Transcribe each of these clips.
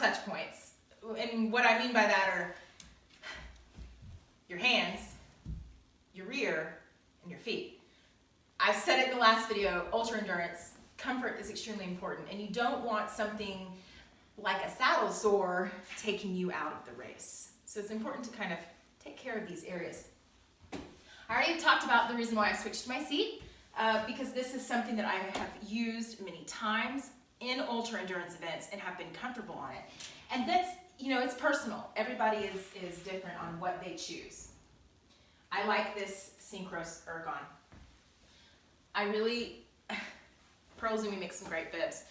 touch points. And what I mean by that are your hands, your rear, and your feet. I said it in the last video, ultra endurance, comfort is extremely important, and you don't want something like a saddle sore taking you out of the race. So it's important to kind of take care of these areas. I already talked about the reason why I switched my seat, because this is something that I have used many times in ultra endurance events and have been comfortable on it. And that's, you know, it's personal. Everybody is different on what they choose. I like this Synchros Ergon. Pearl Izumi makes some great bibs.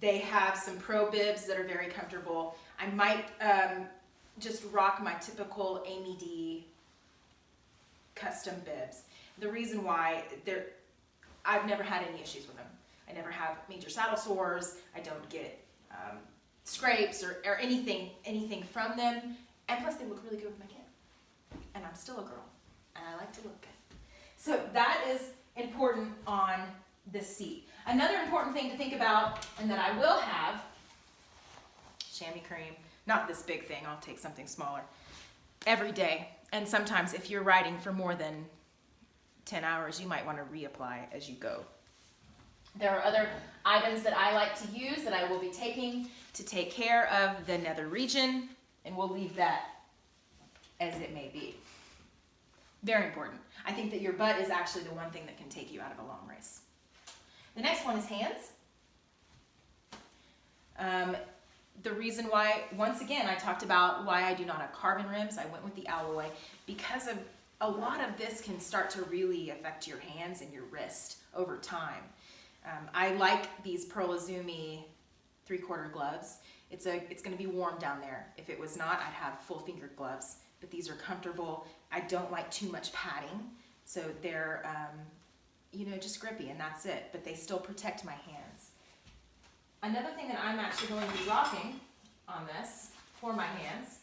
They have some pro bibs that are very comfortable. I might just rock my typical Amy D custom bibs. The reason why, I've never had any issues with them. I never have major saddle sores. I don't get scrapes or anything from them. And plus they look really good with my kid. And I'm still a girl. And I like to look good. So that is important on this seat. Another important thing to think about, and that I will have, chamois cream, not this big thing, I'll take something smaller, every day. And sometimes if you're riding for more than 10 hours, you might want to reapply as you go. There are other items that I like to use that I will be taking to take care of the nether region, and we'll leave that as it may be. Very important. I think that your butt is actually the one thing that can take you out of a long race. The next one is hands. The reason why, once again, I talked about why I do not have carbon rims. I went with the alloy because of a lot of this can start to really affect your hands and your wrist over time. I like these Pearl Izumi 3/4 gloves. It's going to be warm down there. If it was not, I'd have full fingered gloves, but these are comfortable. I don't like too much padding, so they're you know, just grippy, and that's it, but they still protect my hands. Another thing that I'm actually going to be rocking on this for my hands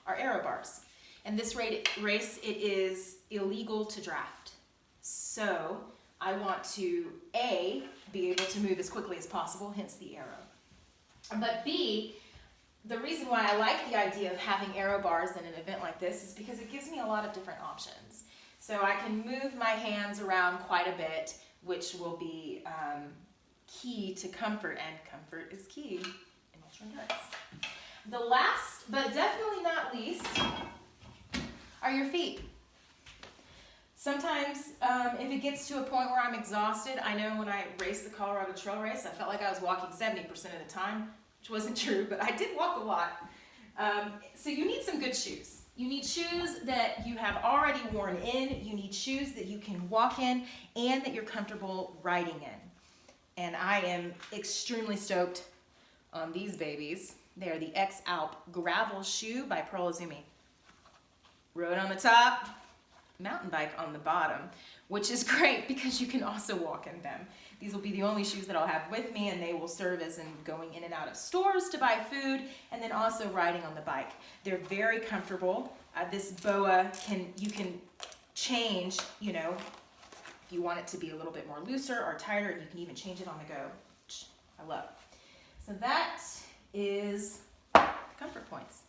are aero bars. And this race, it is illegal to draft. So I want to, A, be able to move as quickly as possible, hence the arrow. But B, the reason why I like the idea of having aero bars in an event like this is because it gives me a lot of different options. So I can move my hands around quite a bit, which will be key to comfort, and comfort is key in ultra endurance. The last, but definitely not least, are your feet. Sometimes if it gets to a point where I'm exhausted, I know when I raced the Colorado Trail Race, I felt like I was walking 70% of the time, which wasn't true, but I did walk a lot. So you need some good shoes. You need shoes that you have already worn in. You need shoes that you can walk in and that you're comfortable riding in. And I am extremely stoked on these babies. They are the X-Alp Gravel Shoe by Pearl Izumi. Road on the top, mountain bike on the bottom, which is great because you can also walk in them. These will be the only shoes that I'll have with me, and they will serve as in going in and out of stores to buy food, and then also riding on the bike. They're very comfortable. This BOA, you can change, you know, if you want it to be a little bit more looser or tighter, and you can even change it on the go, which I love. So that is the comfort points.